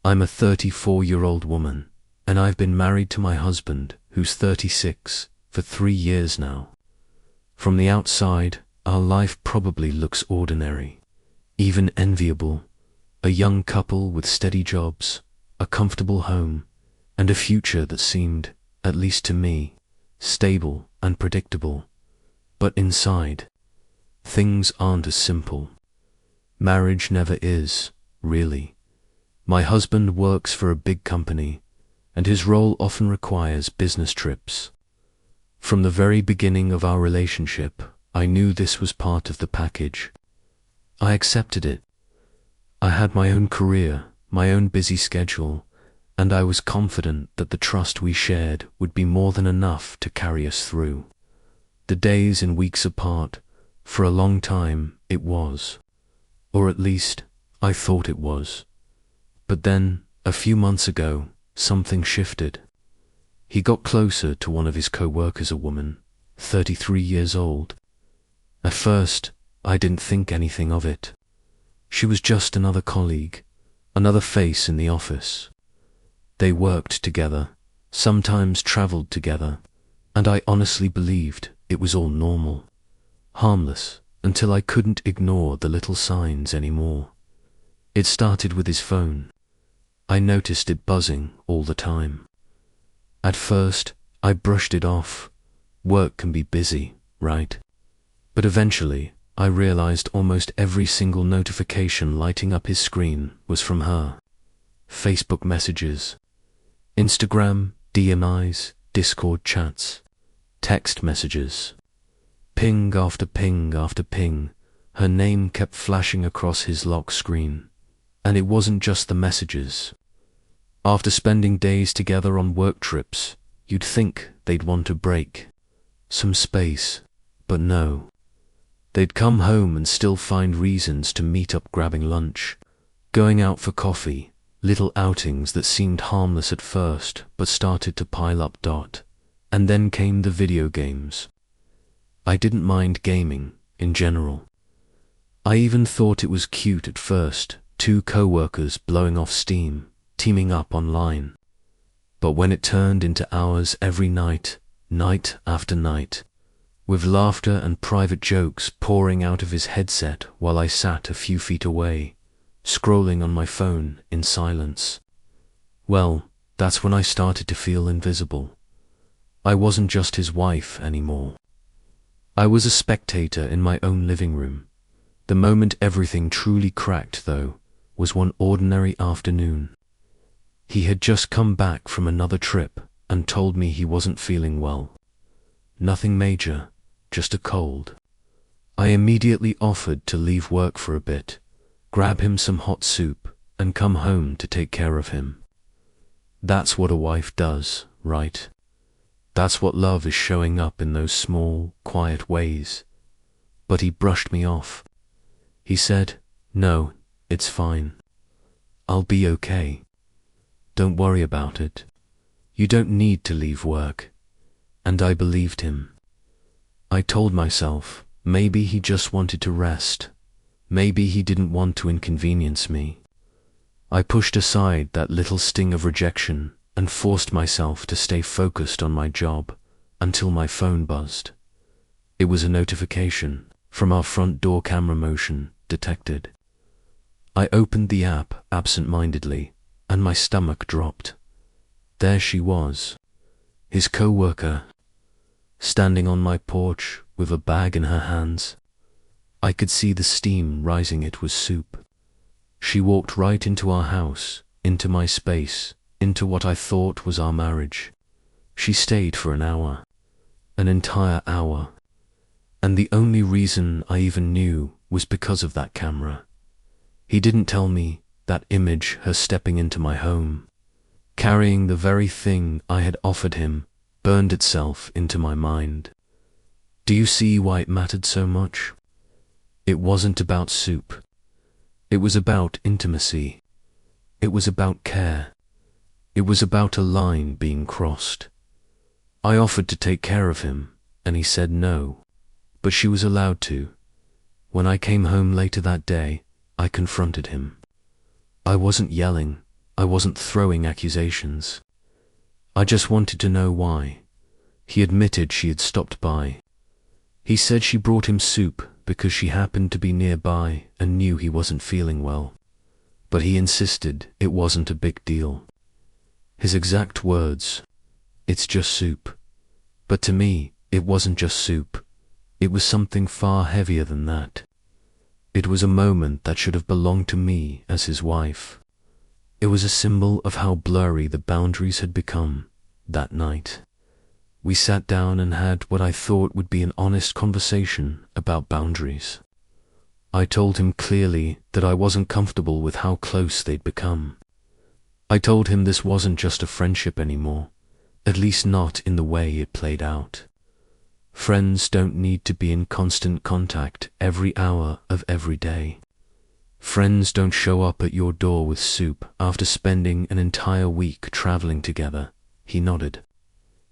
I'm a 34-year-old woman, and I've been married to my husband, who's 36, for 3 years now. From the outside, our life probably looks ordinary, even enviable. A young couple with steady jobs, a comfortable home, and a future that seemed, at least to me, stable and predictable. But inside, things aren't as simple. Marriage never is, really. My husband works for a big company, and his role often requires business trips. From the very beginning of our relationship, I knew this was part of the package. I accepted it. I had my own career, my own busy schedule, and I was confident that the trust we shared would be more than enough to carry us through. The days and weeks apart, for a long time, it was. Or at least, I thought it was. But then, a few months ago, something shifted. He got closer to one of his co-workers, a woman, 33 years old. At first, I didn't think anything of it. She was just another colleague, another face in the office. They worked together, sometimes traveled together, and I honestly believed it was all normal, harmless, until I couldn't ignore the little signs anymore. It started with his phone. I noticed it buzzing all the time. At first, I brushed it off. Work can be busy, right? But eventually, I realized almost every single notification lighting up his screen was from her. Facebook messages, Instagram, DMIs, Discord chats, text messages. Ping after ping after ping, her name kept flashing across his lock screen. And it wasn't just the messages. After spending days together on work trips, you'd think they'd want a break, some space, but no. They'd come home and still find reasons to meet up, grabbing lunch, going out for coffee, little outings that seemed harmless at first but started to pile up. And then came the video games. I didn't mind gaming, in general. I even thought it was cute at first, 2 co-workers blowing off steam, teaming up online. But when it turned into hours every night, night after night, with laughter and private jokes pouring out of his headset while I sat a few feet away, scrolling on my phone in silence, well, that's when I started to feel invisible. I wasn't just his wife anymore. I was a spectator in my own living room. The moment everything truly cracked, though, was one ordinary afternoon. He had just come back from another trip and told me he wasn't feeling well. Nothing major, just a cold. I immediately offered to leave work for a bit, grab him some hot soup, and come home to take care of him. That's what a wife does, right? That's what love is, showing up in those small, quiet ways. But he brushed me off. He said, "No, it's fine. I'll be okay. Don't worry about it. You don't need to leave work." And I believed him. I told myself, maybe he just wanted to rest. Maybe he didn't want to inconvenience me. I pushed aside that little sting of rejection and forced myself to stay focused on my job until my phone buzzed. It was a notification from our front door camera, motion detected. I opened the app absent-mindedly, and my stomach dropped. There she was, his co-worker, standing on my porch with a bag in her hands. I could see the steam rising. It was soup. She walked right into our house, into my space, into what I thought was our marriage. She stayed for an hour, an entire hour. And the only reason I even knew was because of that camera. He didn't tell me that image, her stepping into my home, carrying the very thing I had offered him, burned itself into my mind. Do you see why it mattered so much? It wasn't about soup. It was about intimacy. It was about care. It was about a line being crossed. I offered to take care of him, and he said no, but she was allowed to. When I came home later that day, I confronted him. I wasn't yelling, I wasn't throwing accusations. I just wanted to know why. He admitted she had stopped by. He said she brought him soup because she happened to be nearby and knew he wasn't feeling well. But he insisted it wasn't a big deal. His exact words, "It's just soup." But to me, it wasn't just soup. It was something far heavier than that. It was a moment that should have belonged to me as his wife. It was a symbol of how blurry the boundaries had become that night. We sat down and had what I thought would be an honest conversation about boundaries. I told him clearly that I wasn't comfortable with how close they'd become. I told him this wasn't just a friendship anymore, at least not in the way it played out. Friends don't need to be in constant contact every hour of every day. Friends don't show up at your door with soup after spending an entire week traveling together. He nodded.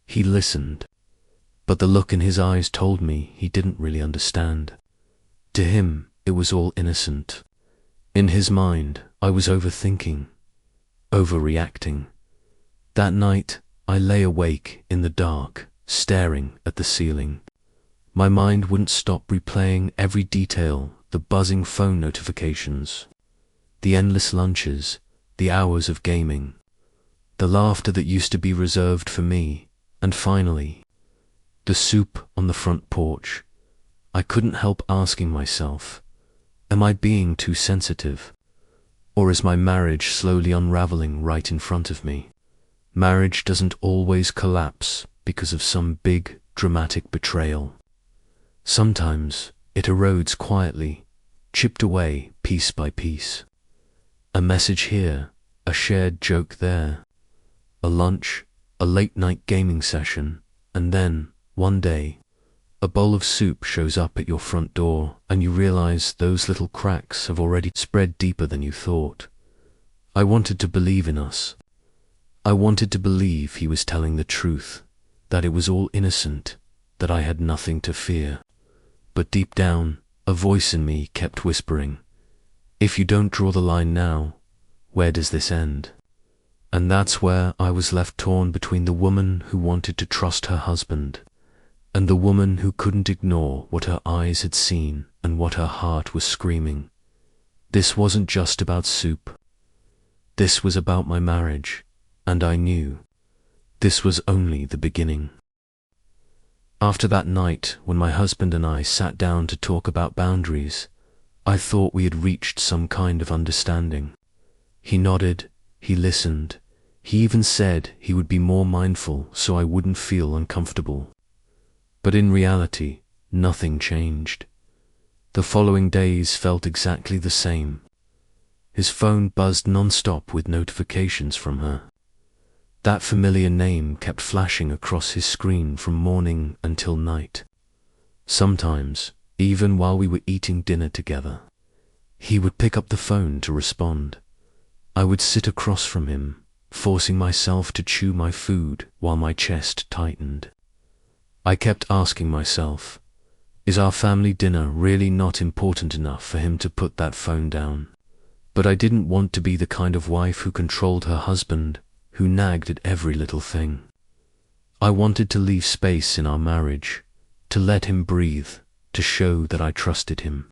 He listened. But the look in his eyes told me he didn't really understand. To him, it was all innocent. In his mind, I was overthinking, overreacting. That night, I lay awake in the dark, staring at the ceiling. My mind wouldn't stop replaying every detail, the buzzing phone notifications, the endless lunches, the hours of gaming, the laughter that used to be reserved for me, and finally, the soup on the front porch. I couldn't help asking myself, am I being too sensitive? Or is my marriage slowly unraveling right in front of me? Marriage doesn't always collapse because of some big, dramatic betrayal. Sometimes it erodes quietly, chipped away piece by piece. A message here, a shared joke there, a lunch, a late-night gaming session, and then, one day, a bowl of soup shows up at your front door and you realize those little cracks have already spread deeper than you thought. I wanted to believe in us. I wanted to believe he was telling the truth, that it was all innocent, that I had nothing to fear. But deep down, a voice in me kept whispering, if you don't draw the line now, where does this end? And that's where I was left torn between the woman who wanted to trust her husband and the woman who couldn't ignore what her eyes had seen and what her heart was screaming. This wasn't just about soup. This was about my marriage, and I knew this was only the beginning. After that night, when my husband and I sat down to talk about boundaries, I thought we had reached some kind of understanding. He nodded, he listened, he even said he would be more mindful so I wouldn't feel uncomfortable. But in reality, nothing changed. The following days felt exactly the same. His phone buzzed non-stop with notifications from her. That familiar name kept flashing across his screen from morning until night. Sometimes, even while we were eating dinner together, he would pick up the phone to respond. I would sit across from him, forcing myself to chew my food while my chest tightened. I kept asking myself, is our family dinner really not important enough for him to put that phone down? But I didn't want to be the kind of wife who controlled her husband, who nagged at every little thing. I wanted to leave space in our marriage, to let him breathe, to show that I trusted him.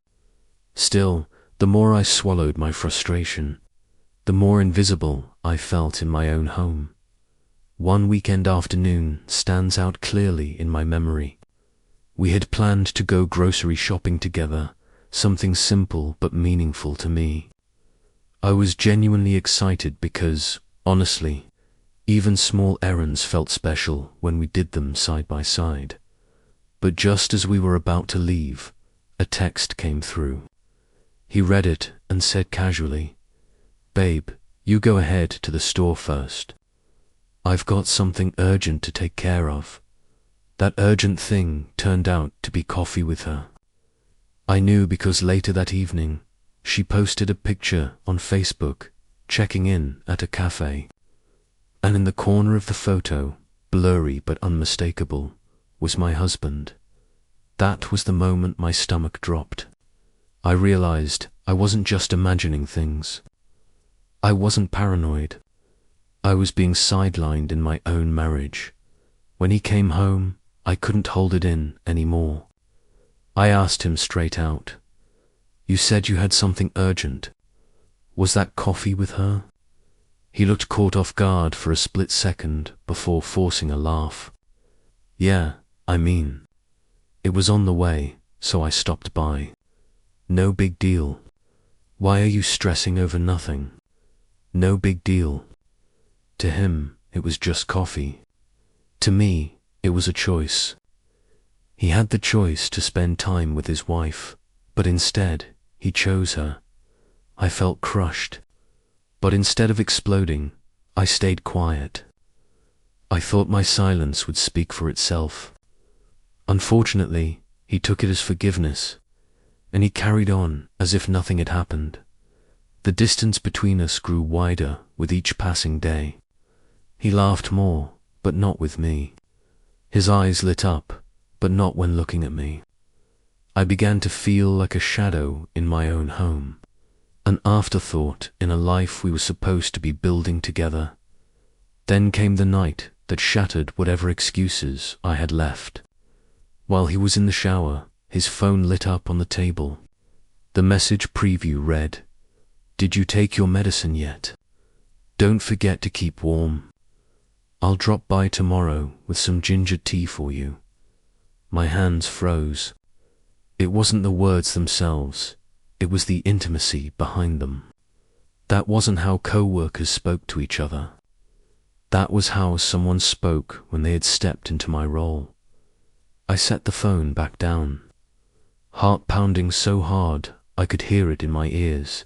Still, the more I swallowed my frustration, the more invisible I felt in my own home. One weekend afternoon stands out clearly in my memory. We had planned to go grocery shopping together, something simple but meaningful to me. I was genuinely excited because, honestly, even small errands felt special when we did them side by side. But just as we were about to leave, a text came through. He read it and said casually, "Babe, you go ahead to the store first. I've got something urgent to take care of." That urgent thing turned out to be coffee with her. I knew because later that evening, she posted a picture on Facebook, checking in at a cafe. And in the corner of the photo, blurry but unmistakable, was my husband. That was the moment my stomach dropped. I realized I wasn't just imagining things. I wasn't paranoid. I was being sidelined in my own marriage. When he came home, I couldn't hold it in anymore. I asked him straight out, "You said you had something urgent. Was that coffee with her?" He looked caught off guard for a split second before forcing a laugh. "Yeah, it was on the way, so I stopped by. No big deal. Why are you stressing over nothing? No big deal." To him, it was just coffee. To me, it was a choice. He had the choice to spend time with his wife, but instead, he chose her. I felt crushed. But instead of exploding, I stayed quiet. I thought my silence would speak for itself. Unfortunately, he took it as forgiveness, and he carried on as if nothing had happened. The distance between us grew wider with each passing day. He laughed more, but not with me. His eyes lit up, but not when looking at me. I began to feel like a shadow in my own home, an afterthought in a life we were supposed to be building together. Then came the night that shattered whatever excuses I had left. While he was in the shower, his phone lit up on the table. The message preview read, "Did you take your medicine yet? Don't forget to keep warm. I'll drop by tomorrow with some ginger tea for you." My hands froze. It wasn't the words themselves, it was the intimacy behind them. That wasn't how coworkers spoke to each other. That was how someone spoke when they had stepped into my role. I set the phone back down, heart pounding so hard I could hear it in my ears.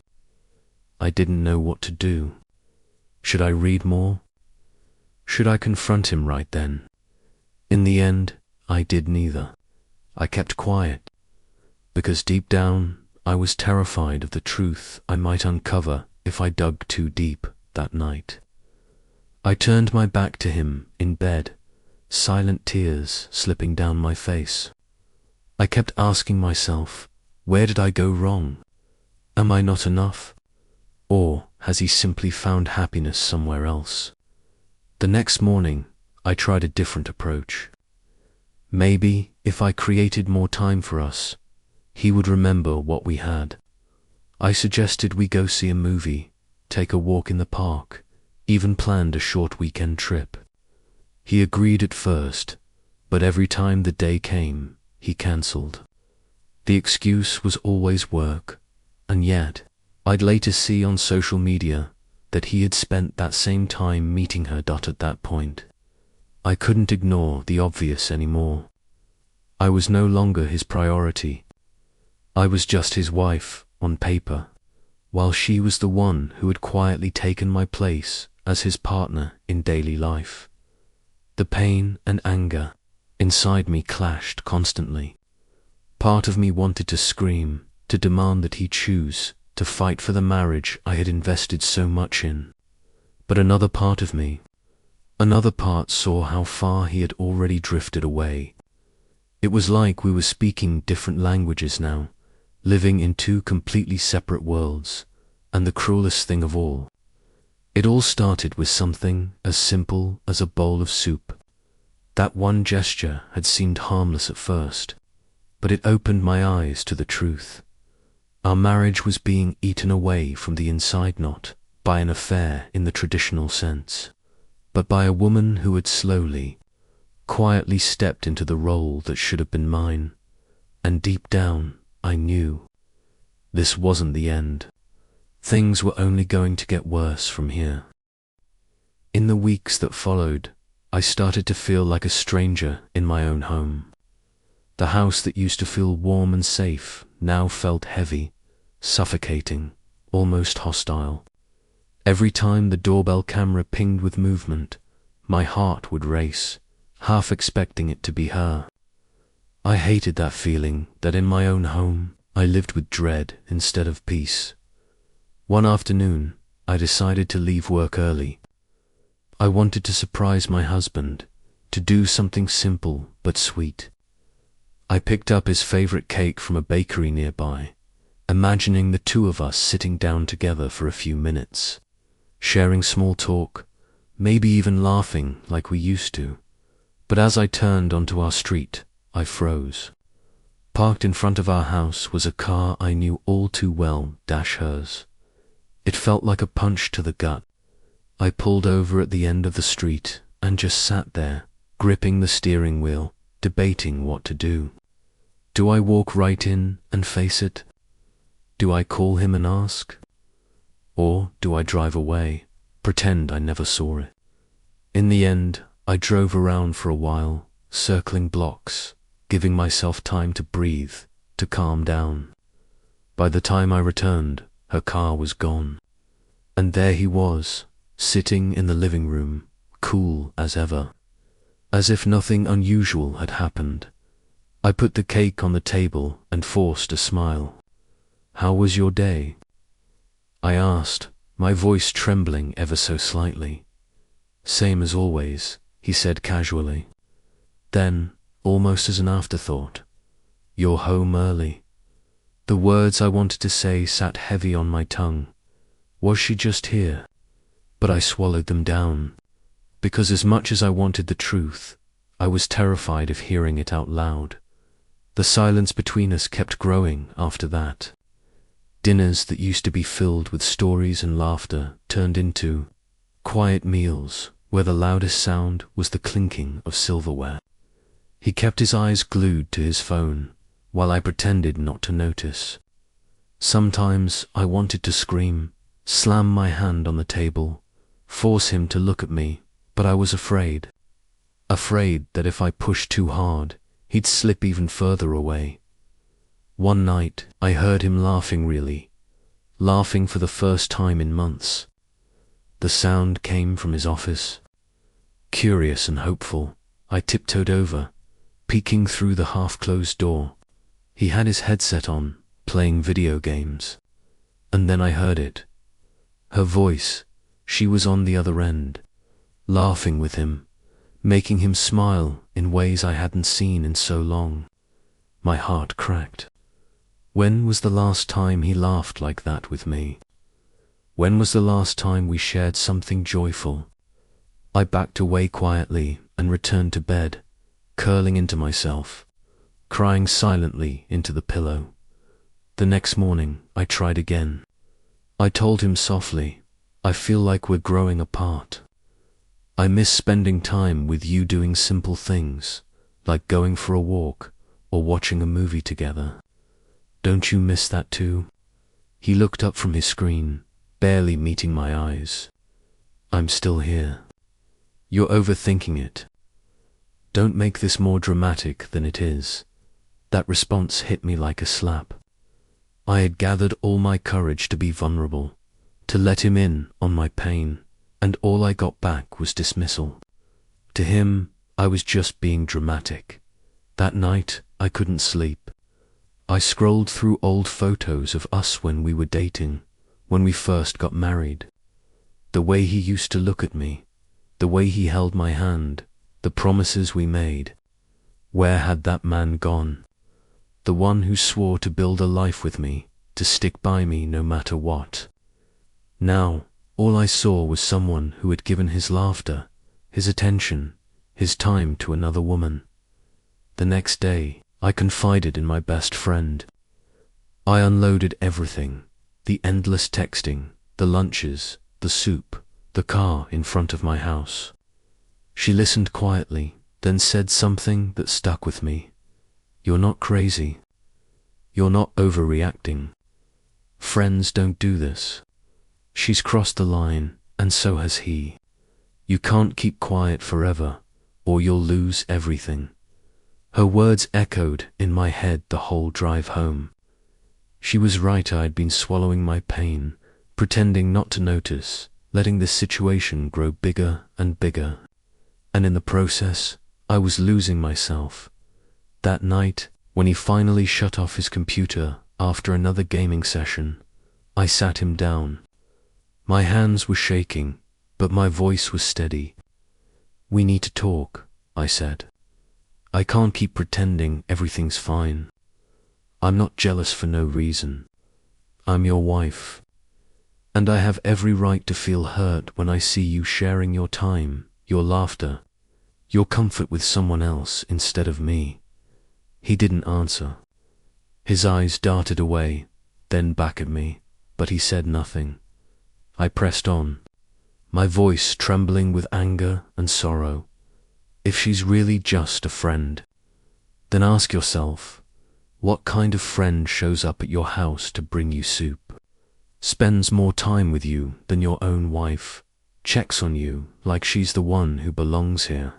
I didn't know what to do. Should I read more? Should I confront him right then? In the end, I did neither. I kept quiet, because deep down, I was terrified of the truth I might uncover if I dug too deep that night. I turned my back to him in bed, silent tears slipping down my face. I kept asking myself, where did I go wrong? Am I not enough? Or has he simply found happiness somewhere else? The next morning, I tried a different approach. Maybe if I created more time for us, he would remember what we had. I suggested we go see a movie, take a walk in the park, even planned a short weekend trip. He agreed at first, but every time the day came, he cancelled. The excuse was always work, and yet, I'd later see on social media that he had spent that same time meeting her. At that point, I couldn't ignore the obvious anymore. I was no longer his priority. I was just his wife on paper, while she was the one who had quietly taken my place as his partner in daily life. The pain and anger inside me clashed constantly. Part of me wanted to scream, to demand that he choose to fight for the marriage I had invested so much in. But another part saw how far he had already drifted away. It was like we were speaking different languages now, living in two completely separate worlds, and the cruelest thing of all, it all started with something as simple as a bowl of soup. That one gesture had seemed harmless at first, but it opened my eyes to the truth. Our marriage was being eaten away from the inside, not by an affair in the traditional sense, but by a woman who had slowly, quietly stepped into the role that should have been mine. And deep down, I knew this wasn't the end. Things were only going to get worse from here. In the weeks that followed, I started to feel like a stranger in my own home. The house that used to feel warm and safe now felt heavy, suffocating, almost hostile. Every time the doorbell camera pinged with movement, my heart would race, half expecting it to be her. I hated that feeling that in my own home I lived with dread instead of peace. One afternoon, I decided to leave work early. I wanted to surprise my husband, to do something simple but sweet. I picked up his favorite cake from a bakery nearby, imagining the two of us sitting down together for a few minutes, sharing small talk, maybe even laughing like we used to. But as I turned onto our street, I froze. Parked in front of our house was a car I knew all too well, hers. It felt like a punch to the gut. I pulled over at the end of the street and just sat there, gripping the steering wheel, debating what to do. Do I walk right in and face it? Do I call him and ask? Or do I drive away, pretend I never saw it? In the end, I drove around for a while, circling blocks, giving myself time to breathe, to calm down. By the time I returned, her car was gone. And there he was, sitting in the living room, cool as ever, as if nothing unusual had happened. I put the cake on the table and forced a smile. "How was your day?" I asked, my voice trembling ever so slightly. "Same as always," he said casually. Then, almost as an afterthought, "You're home early." The words I wanted to say sat heavy on my tongue. Was she just here? But I swallowed them down, because as much as I wanted the truth, I was terrified of hearing it out loud. The silence between us kept growing after that. Dinners that used to be filled with stories and laughter turned into quiet meals where the loudest sound was the clinking of silverware. He kept his eyes glued to his phone, while I pretended not to notice. Sometimes I wanted to scream, slam my hand on the table, force him to look at me, but I was afraid. Afraid that if I pushed too hard, he'd slip even further away. One night, I heard him laughing laughing for the first time in months. The sound came from his office. Curious and hopeful, I tiptoed over, peeking through the half-closed door. He had his headset on, playing video games. And then I heard it. Her voice, she was on the other end, laughing with him, making him smile in ways I hadn't seen in so long. My heart cracked. When was the last time he laughed like that with me? When was the last time we shared something joyful? I backed away quietly and returned to bed, curling into myself, crying silently into the pillow. The next morning, I tried again. I told him softly, "I feel like we're growing apart. I miss spending time with you doing simple things, like going for a walk or watching a movie together. Don't you miss that too?" He looked up from his screen, barely meeting my eyes. "I'm still here." "You're overthinking it. Don't make this more dramatic than it is." That response hit me like a slap. I had gathered all my courage to be vulnerable, to let him in on my pain, and all I got back was dismissal. To him, I was just being dramatic. That night, I couldn't sleep. I scrolled through old photos of us when we were dating, when we first got married. The way he used to look at me, the way he held my hand, the promises we made. Where had that man gone? The one who swore to build a life with me, to stick by me no matter what. Now, all I saw was someone who had given his laughter, his attention, his time to another woman. The next day, I confided in my best friend. I unloaded everything, the endless texting, the lunches, the soup, the car in front of my house. She listened quietly, then said something that stuck with me. "You're not crazy. You're not overreacting. Friends don't do this. She's crossed the line, and so has he. You can't keep quiet forever, or you'll lose everything." Her words echoed in my head the whole drive home. She was right. I had been swallowing my pain, pretending not to notice, letting this situation grow bigger and bigger. And in the process, I was losing myself. That night, when he finally shut off his computer after another gaming session, I sat him down. My hands were shaking, but my voice was steady. "We need to talk," I said. "I can't keep pretending everything's fine. I'm not jealous for no reason. I'm your wife. And I have every right to feel hurt when I see you sharing your time, your laughter, your comfort with someone else instead of me." He didn't answer. His eyes darted away, then back at me, but he said nothing. I pressed on, my voice trembling with anger and sorrow. "If she's really just a friend, then ask yourself, what kind of friend shows up at your house to bring you soup, spends more time with you than your own wife, checks on you like she's the one who belongs here?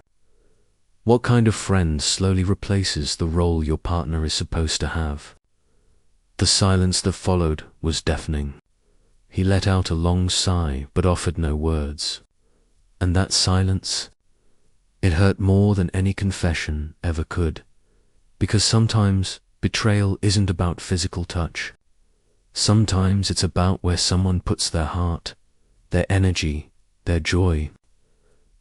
What kind of friend slowly replaces the role your partner is supposed to have?" The silence that followed was deafening. He let out a long sigh but offered no words. And that silence, it hurt more than any confession ever could, because sometimes betrayal isn't about physical touch. Sometimes it's about where someone puts their heart, their energy, their joy.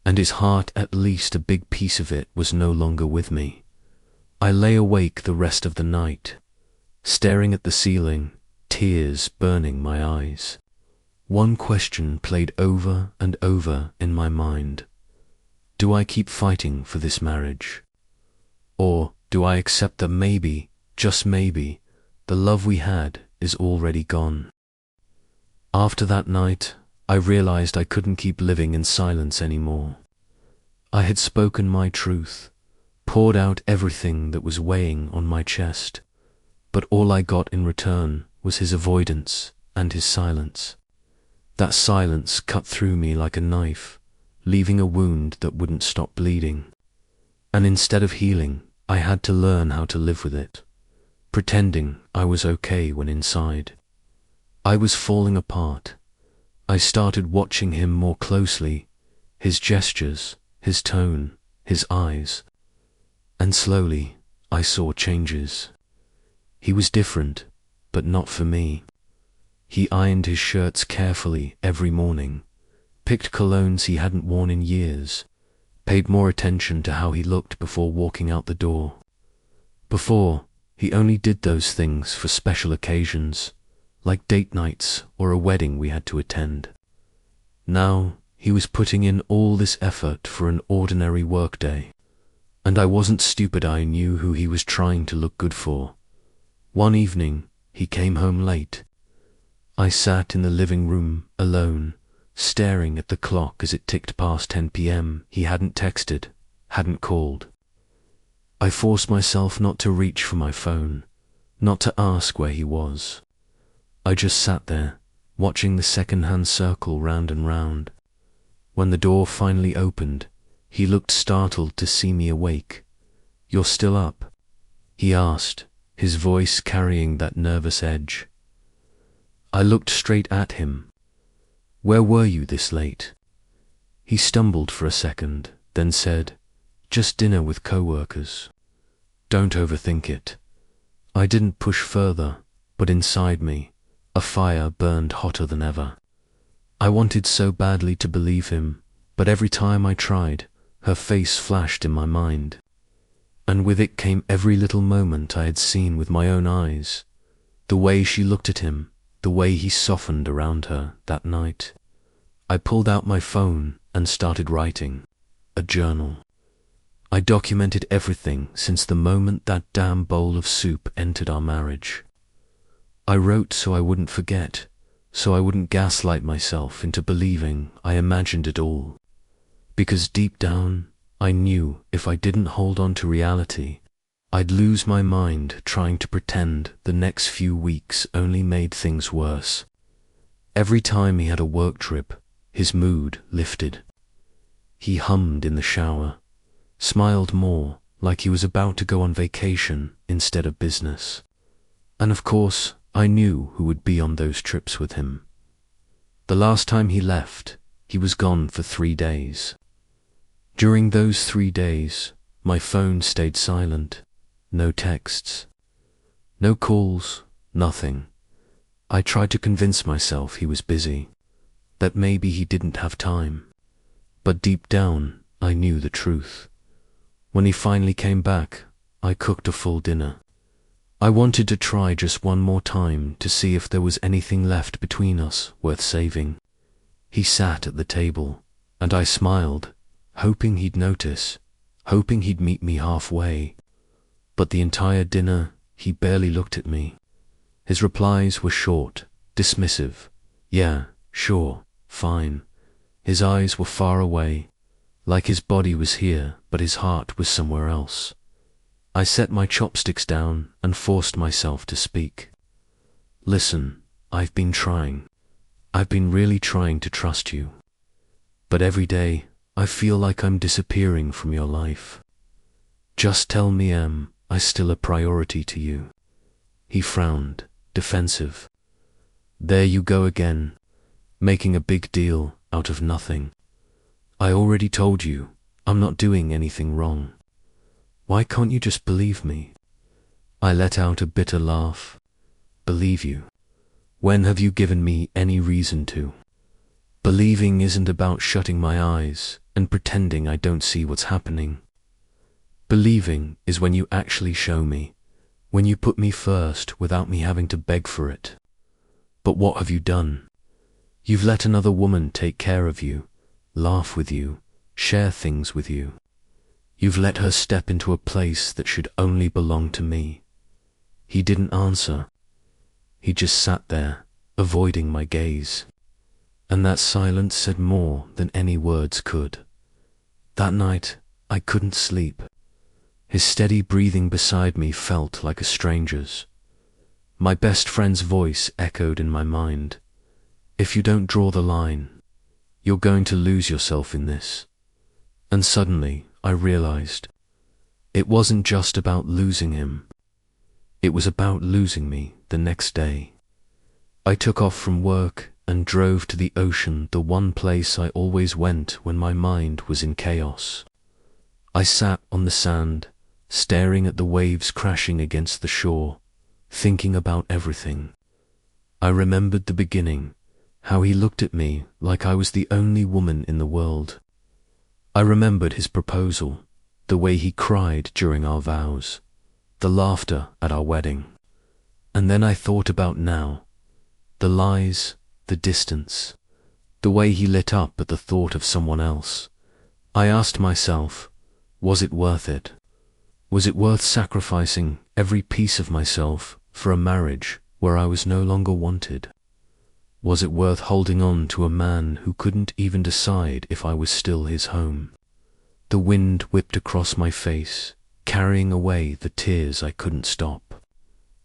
And his heart, at least a big piece of it, was no longer with me. I lay awake the rest of the night, staring at the ceiling, tears burning my eyes. One question played over and over in my mind. Do I keep fighting for this marriage? Or do I accept that maybe, just maybe, the love we had is already gone? After that night, I realized I couldn't keep living in silence anymore. I had spoken my truth, poured out everything that was weighing on my chest, but all I got in return was his avoidance and his silence. That silence cut through me like a knife, leaving a wound that wouldn't stop bleeding. And instead of healing, I had to learn how to live with it, pretending I was okay when inside I was falling apart. I started watching him more closely, his gestures, his tone, his eyes, and slowly I saw changes. He was different, but not for me. He ironed his shirts carefully every morning, picked colognes he hadn't worn in years, paid more attention to how he looked before walking out the door. Before, he only did those things for special occasions, like date nights or a wedding we had to attend. Now, he was putting in all this effort for an ordinary workday, and I wasn't stupid. I knew who he was trying to look good for. One evening, he came home late. I sat in the living room alone, staring at the clock as it ticked past 10 p.m. He hadn't texted, hadn't called. I forced myself not to reach for my phone, not to ask where he was. I just sat there, watching the second-hand circle round and round. When the door finally opened, he looked startled to see me awake. "You're still up?" he asked, his voice carrying that nervous edge. I looked straight at him. "Where were you this late?" He stumbled for a second, then said, "Just dinner with coworkers." "Don't overthink it." I didn't push further, but inside me, a fire burned hotter than ever. I wanted so badly to believe him, but every time I tried, her face flashed in my mind. And with it came every little moment I had seen with my own eyes, the way she looked at him, the way he softened around her that night. I pulled out my phone and started writing, a journal. I documented everything since the moment that damn bowl of soup entered our marriage. I wrote so I wouldn't forget, so I wouldn't gaslight myself into believing I imagined it all. Because deep down, I knew if I didn't hold on to reality, I'd lose my mind trying to pretend the next few weeks only made things worse. Every time he had a work trip, his mood lifted. He hummed in the shower, smiled more, like he was about to go on vacation instead of business. And of course, I knew who would be on those trips with him. The last time he left, he was gone for 3 days. During those 3 days, my phone stayed silent. No texts, no calls, nothing. I tried to convince myself he was busy, that maybe he didn't have time. But deep down, I knew the truth. When he finally came back, I cooked a full dinner. I wanted to try just one more time to see if there was anything left between us worth saving. He sat at the table, and I smiled, hoping he'd notice, hoping he'd meet me halfway. But the entire dinner, he barely looked at me. His replies were short, dismissive. Yeah, sure, fine. His eyes were far away, like his body was here, but his heart was somewhere else. I set my chopsticks down and forced myself to speak. Listen, I've been trying. I've been really trying to trust you. But every day, I feel like I'm disappearing from your life. Just tell me, am I still a priority to you? He frowned, defensive. There you go again, making a big deal out of nothing. I already told you, I'm not doing anything wrong. Why can't you just believe me? I let out a bitter laugh. Believe you? When have you given me any reason to? Believing isn't about shutting my eyes and pretending I don't see what's happening. Believing is when you actually show me, when you put me first without me having to beg for it. But what have you done? You've let another woman take care of you, laugh with you, share things with you. You've let her step into a place that should only belong to me. He didn't answer. He just sat there, avoiding my gaze. And that silence said more than any words could. That night, I couldn't sleep. His steady breathing beside me felt like a stranger's. My best friend's voice echoed in my mind. If you don't draw the line, you're going to lose yourself in this. And suddenly, I realized, it wasn't just about losing him. It was about losing me the next day. I took off from work and drove to the ocean, the one place I always went when my mind was in chaos. I sat on the sand, staring at the waves crashing against the shore, thinking about everything. I remembered the beginning, how he looked at me like I was the only woman in the world. I remembered his proposal, the way he cried during our vows, the laughter at our wedding. And then I thought about now, the lies, the distance, the way he lit up at the thought of someone else. I asked myself, was it worth it? Was it worth sacrificing every piece of myself for a marriage where I was no longer wanted? Was it worth holding on to a man who couldn't even decide if I was still his home? The wind whipped across my face, carrying away the tears I couldn't stop.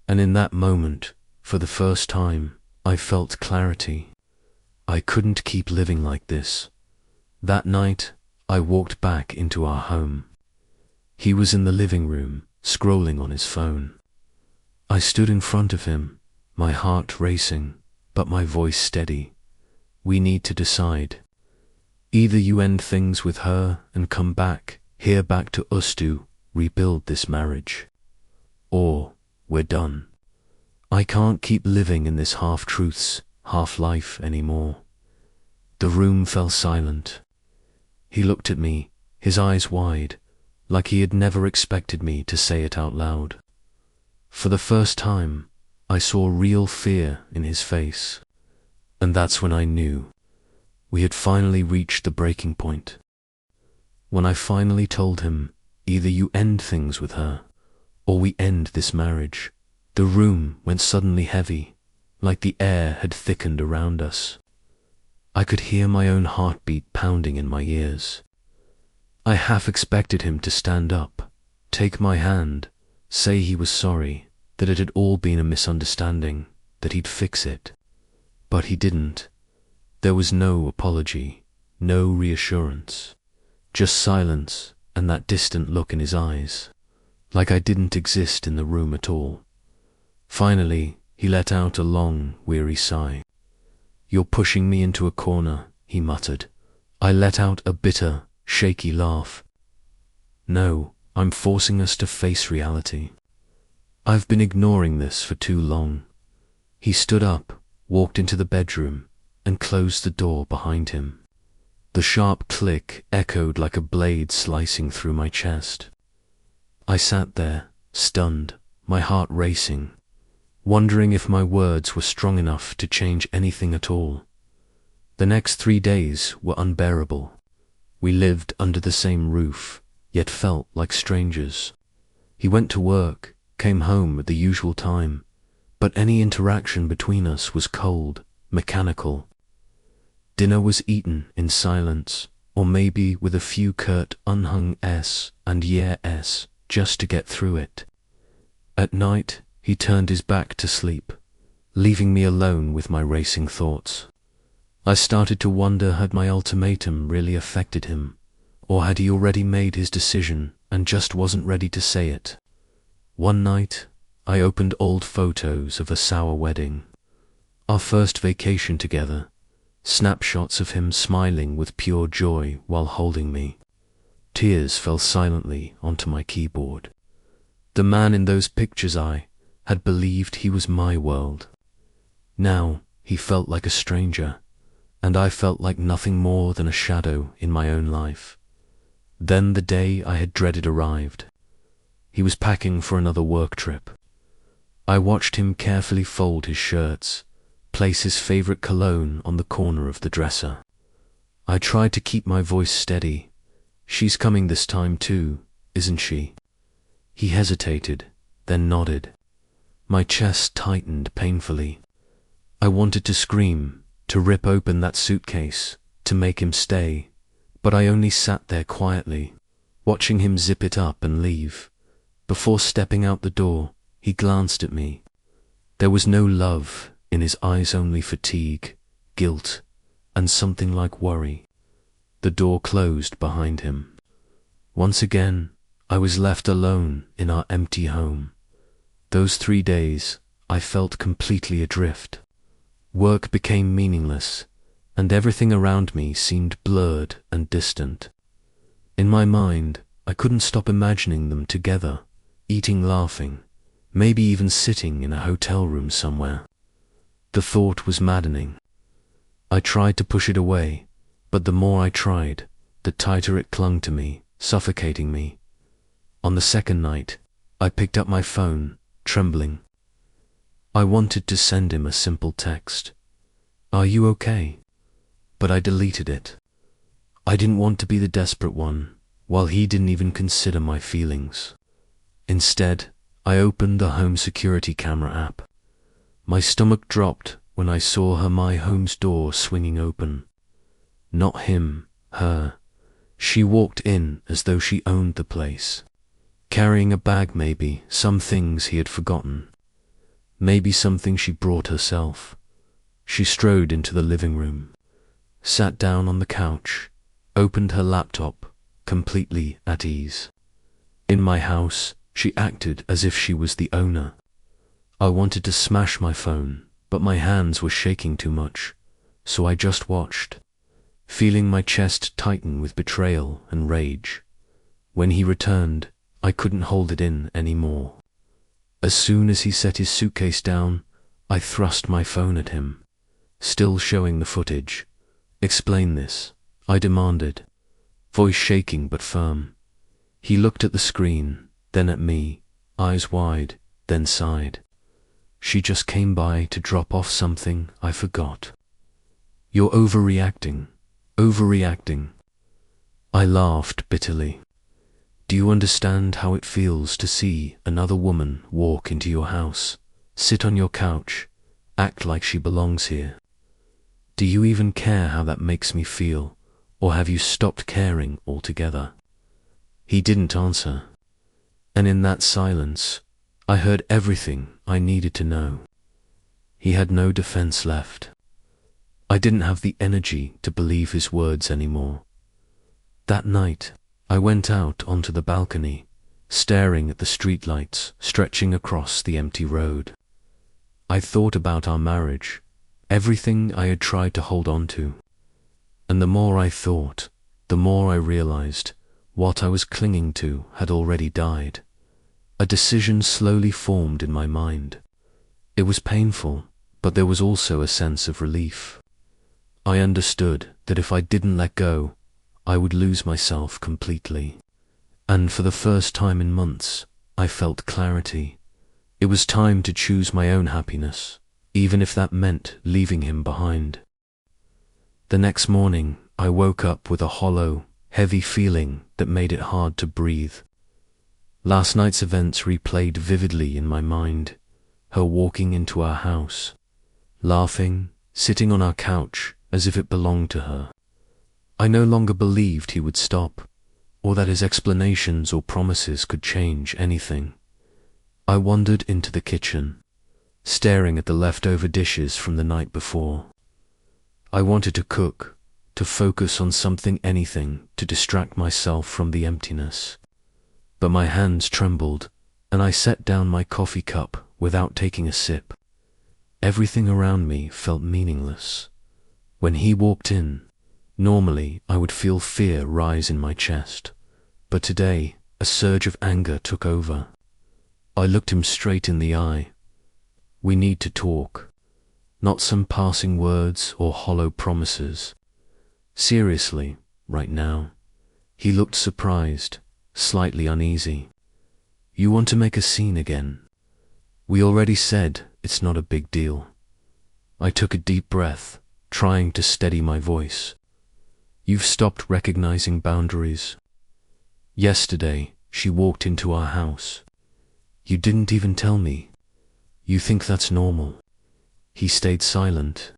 And in that moment, for the first time, I felt clarity. I couldn't keep living like this. That night, I walked back into our home. He was in the living room, scrolling on his phone. I stood in front of him, my heart racing, but my voice steady. We need to decide. Either you end things with her and come back, here back to us to rebuild this marriage. Or, we're done. I can't keep living in this half-truths, half-life anymore. The room fell silent. He looked at me, his eyes wide, like he had never expected me to say it out loud. For the first time, I saw real fear in his face. And that's when I knew we had finally reached the breaking point. When I finally told him, either you end things with her, or we end this marriage, the room went suddenly heavy, like the air had thickened around us. I could hear my own heartbeat pounding in my ears. I half expected him to stand up, take my hand, say he was sorry, that it had all been a misunderstanding, that he'd fix it. But he didn't. There was no apology, no reassurance, just silence and that distant look in his eyes, like I didn't exist in the room at all. Finally, he let out a long, weary sigh. You're pushing me into a corner, he muttered. I let out a bitter, shaky laugh. No, I'm forcing us to face reality. I've been ignoring this for too long. He stood up, walked into the bedroom, and closed the door behind him. The sharp click echoed like a blade slicing through my chest. I sat there, stunned, my heart racing, wondering if my words were strong enough to change anything at all. The next 3 days were unbearable. We lived under the same roof, yet felt like strangers. He went to work, came home at the usual time, but any interaction between us was cold, mechanical. Dinner was eaten in silence, or maybe with a few curt unhung s and yeah-s just to get through it. At night, he turned his back to sleep, leaving me alone with my racing thoughts. I started to wonder, had my ultimatum really affected him, or had he already made his decision and just wasn't ready to say it? One night, I opened old photos of a sour wedding, our first vacation together, snapshots of him smiling with pure joy while holding me. Tears fell silently onto my keyboard. The man in those pictures, I had believed he was my world. Now he felt like a stranger, and I felt like nothing more than a shadow in my own life. Then the day I had dreaded arrived. He was packing for another work trip. I watched him carefully fold his shirts, place his favorite cologne on the corner of the dresser. I tried to keep my voice steady. "She's coming this time too, isn't she?" He hesitated, then nodded. My chest tightened painfully. I wanted to scream, to rip open that suitcase, to make him stay, but I only sat there quietly, watching him zip it up and leave. Before stepping out the door, he glanced at me. There was no love in his eyes, only fatigue, guilt, and something like worry. The door closed behind him. Once again, I was left alone in our empty home. Those 3 days, I felt completely adrift. Work became meaningless, and everything around me seemed blurred and distant. In my mind, I couldn't stop imagining them together, eating, laughing, maybe even sitting in a hotel room somewhere. The thought was maddening. I tried to push it away, but the more I tried, the tighter it clung to me, suffocating me. On the second night, I picked up my phone, trembling. I wanted to send him a simple text. "Are you okay?" But I deleted it. I didn't want to be the desperate one, while he didn't even consider my feelings. Instead, I opened the home security camera app. My stomach dropped when I saw My Home's door swinging open. Not him, her. She walked in as though she owned the place. Carrying a bag, maybe, some things he had forgotten. Maybe something she brought herself. She strode into the living room, sat down on the couch, opened her laptop, completely at ease. In my house, she acted as if she was the owner. I wanted to smash my phone, but my hands were shaking too much, so I just watched, feeling my chest tighten with betrayal and rage. When he returned, I couldn't hold it in anymore. As soon as he set his suitcase down, I thrust my phone at him, still showing the footage. "Explain this," I demanded, voice shaking but firm. He looked at the screen, then at me, eyes wide, then sighed. "She just came by to drop off something I forgot." "You're overreacting, overreacting." I laughed bitterly. "Do you understand how it feels to see another woman walk into your house, sit on your couch, act like she belongs here? Do you even care how that makes me feel, or have you stopped caring altogether?" He didn't answer, and in that silence, I heard everything I needed to know. He had no defense left. I didn't have the energy to believe his words anymore. That night, I went out onto the balcony, staring at the streetlights stretching across the empty road. I thought about our marriage, everything I had tried to hold on to. And the more I thought, the more I realized what I was clinging to had already died. A decision slowly formed in my mind. It was painful, but there was also a sense of relief. I understood that if I didn't let go, I would lose myself completely. And for the first time in months, I felt clarity. It was time to choose my own happiness, even if that meant leaving him behind. The next morning, I woke up with a hollow, heavy feeling that made it hard to breathe. Last night's events replayed vividly in my mind, her walking into our house, laughing, sitting on our couch as if it belonged to her. I no longer believed he would stop, or that his explanations or promises could change anything. I wandered into the kitchen, staring at the leftover dishes from the night before. I wanted to cook, to focus on something, anything, to distract myself from the emptiness. But my hands trembled, and I set down my coffee cup without taking a sip. Everything around me felt meaningless. When he walked in, normally I would feel fear rise in my chest, but today a surge of anger took over. I looked him straight in the eye. We need to talk, not some passing words or hollow promises. Seriously, right now. He looked surprised, slightly uneasy. You want to make a scene again? We already said it's not a big deal. I took a deep breath, trying to steady my voice. You've stopped recognizing boundaries. Yesterday, she walked into our house. You didn't even tell me. You think that's normal. He stayed silent.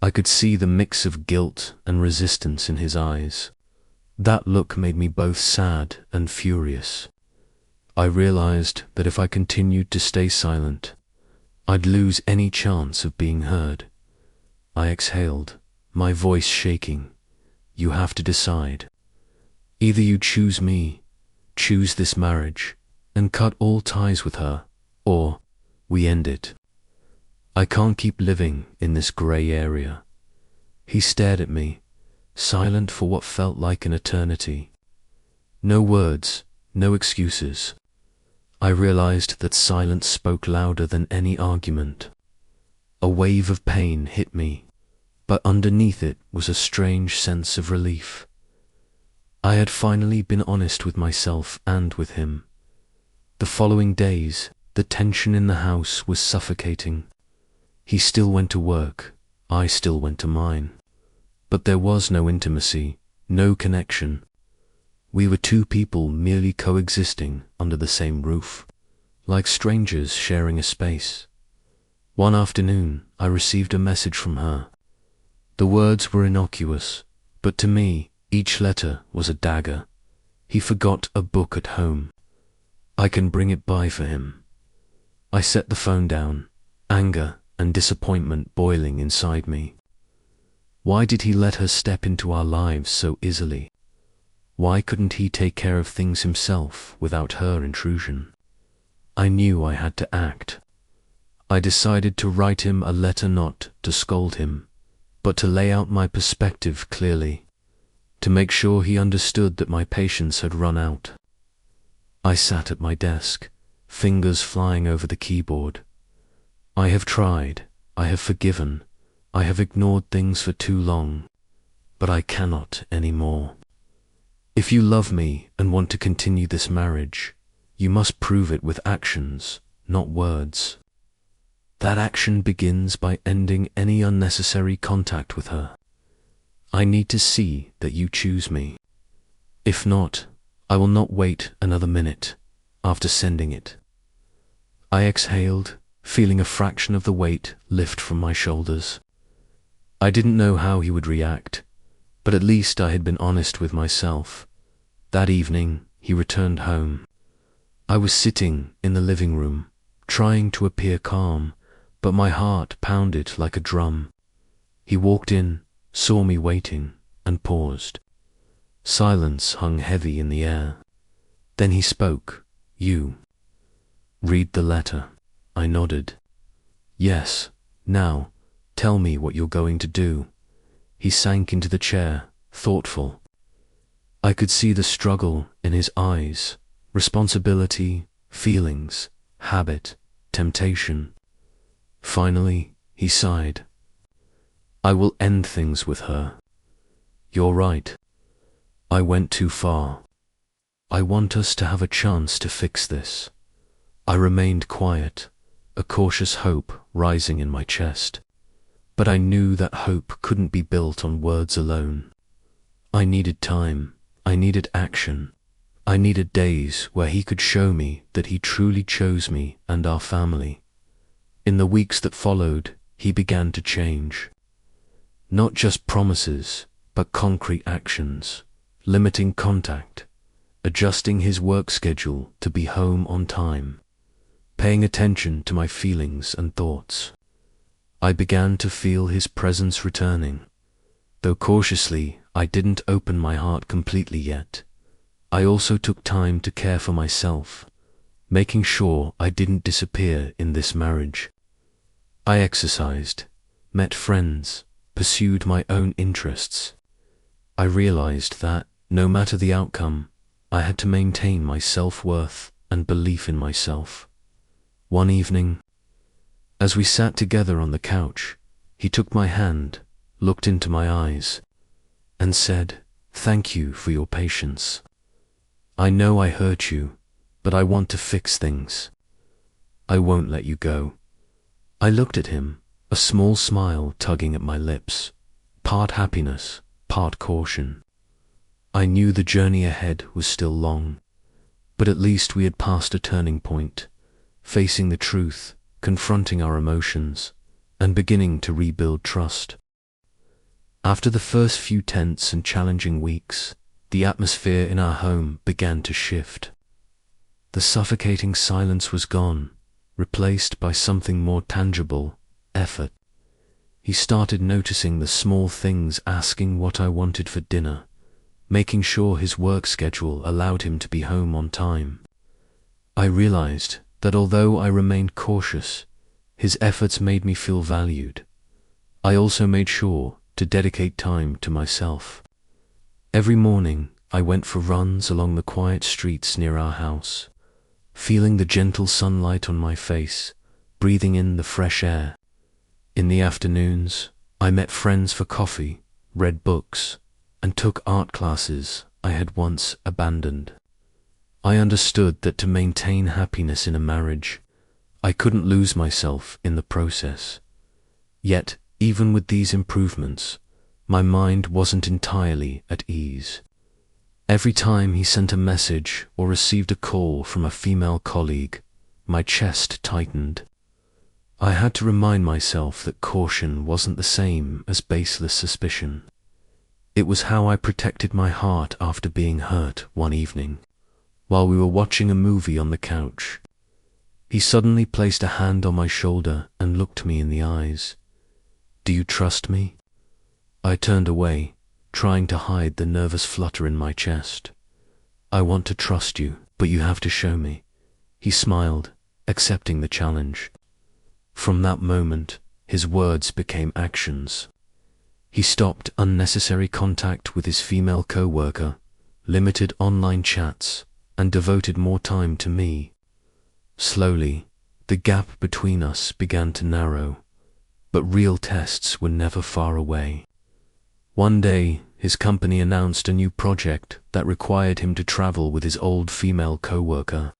I could see the mix of guilt and resistance in his eyes. That look made me both sad and furious. I realized that if I continued to stay silent, I'd lose any chance of being heard. I exhaled, my voice shaking. You have to decide. Either you choose me, choose this marriage, and cut all ties with her, or we end it. I can't keep living in this grey area. He stared at me, silent for what felt like an eternity. No words, no excuses. I realized that silence spoke louder than any argument. A wave of pain hit me, but underneath it was a strange sense of relief. I had finally been honest with myself and with him. The following days, the tension in the house was suffocating. He still went to work, I still went to mine. But there was no intimacy, no connection. We were two people merely coexisting under the same roof, like strangers sharing a space. One afternoon, I received a message from her. The words were innocuous, but to me, each letter was a dagger. He forgot a book at home. I can bring it by for him. I set the phone down, anger and disappointment boiling inside me. Why did he let her step into our lives so easily? Why couldn't he take care of things himself without her intrusion? I knew I had to act. I decided to write him a letter, not to scold him, but to lay out my perspective clearly, to make sure he understood that my patience had run out. I sat at my desk, fingers flying over the keyboard. I have tried, I have forgiven, I have ignored things for too long, but I cannot anymore. If you love me and want to continue this marriage, you must prove it with actions, not words. That action begins by ending any unnecessary contact with her. I need to see that you choose me. If not, I will not wait another minute after sending it. I exhaled, feeling a fraction of the weight lift from my shoulders. I didn't know how he would react, but at least I had been honest with myself. That evening, he returned home. I was sitting in the living room, trying to appear calm, but my heart pounded like a drum. He walked in, saw me waiting, and paused. Silence hung heavy in the air. Then he spoke. You. Read the letter. I nodded. Yes, now, tell me what you're going to do. He sank into the chair, thoughtful. I could see the struggle in his eyes, responsibility, feelings, habit, temptation. Finally, he sighed. I will end things with her. You're right. I went too far. I want us to have a chance to fix this. I remained quiet, a cautious hope rising in my chest. But I knew that hope couldn't be built on words alone. I needed time, I needed action, I needed days where he could show me that he truly chose me and our family. In the weeks that followed, he began to change. Not just promises, but concrete actions, limiting contact, adjusting his work schedule to be home on time, paying attention to my feelings and thoughts. I began to feel his presence returning. Though cautiously, I didn't open my heart completely yet. I also took time to care for myself, making sure I didn't disappear in this marriage. I exercised, met friends, pursued my own interests. I realized that, no matter the outcome, I had to maintain my self-worth and belief in myself. One evening, as we sat together on the couch, he took my hand, looked into my eyes, and said, "Thank you for your patience. I know I hurt you, but I want to fix things. I won't let you go." I looked at him, a small smile tugging at my lips, part happiness, part caution. I knew the journey ahead was still long, but at least we had passed a turning point, facing the truth, confronting our emotions, and beginning to rebuild trust. After the first few tense and challenging weeks, the atmosphere in our home began to shift. The suffocating silence was gone, replaced by something more tangible, effort. He started noticing the small things, asking what I wanted for dinner, making sure his work schedule allowed him to be home on time. I realized that although I remained cautious, his efforts made me feel valued. I also made sure to dedicate time to myself. Every morning, I went for runs along the quiet streets near our house, feeling the gentle sunlight on my face, breathing in the fresh air. In the afternoons, I met friends for coffee, read books, and took art classes I had once abandoned. I understood that to maintain happiness in a marriage, I couldn't lose myself in the process. Yet, even with these improvements, my mind wasn't entirely at ease. Every time he sent a message or received a call from a female colleague, my chest tightened. I had to remind myself that caution wasn't the same as baseless suspicion. It was how I protected my heart after being hurt one evening. While we were watching a movie on the couch, he suddenly placed a hand on my shoulder and looked me in the eyes. "Do you trust me?" I turned away, trying to hide the nervous flutter in my chest. "I want to trust you, but you have to show me." He smiled, accepting the challenge. From that moment, his words became actions. He stopped unnecessary contact with his female coworker, limited online chats, and devoted more time to me. Slowly, the gap between us began to narrow, but real tests were never far away. One day, his company announced a new project that required him to travel with his old female coworker.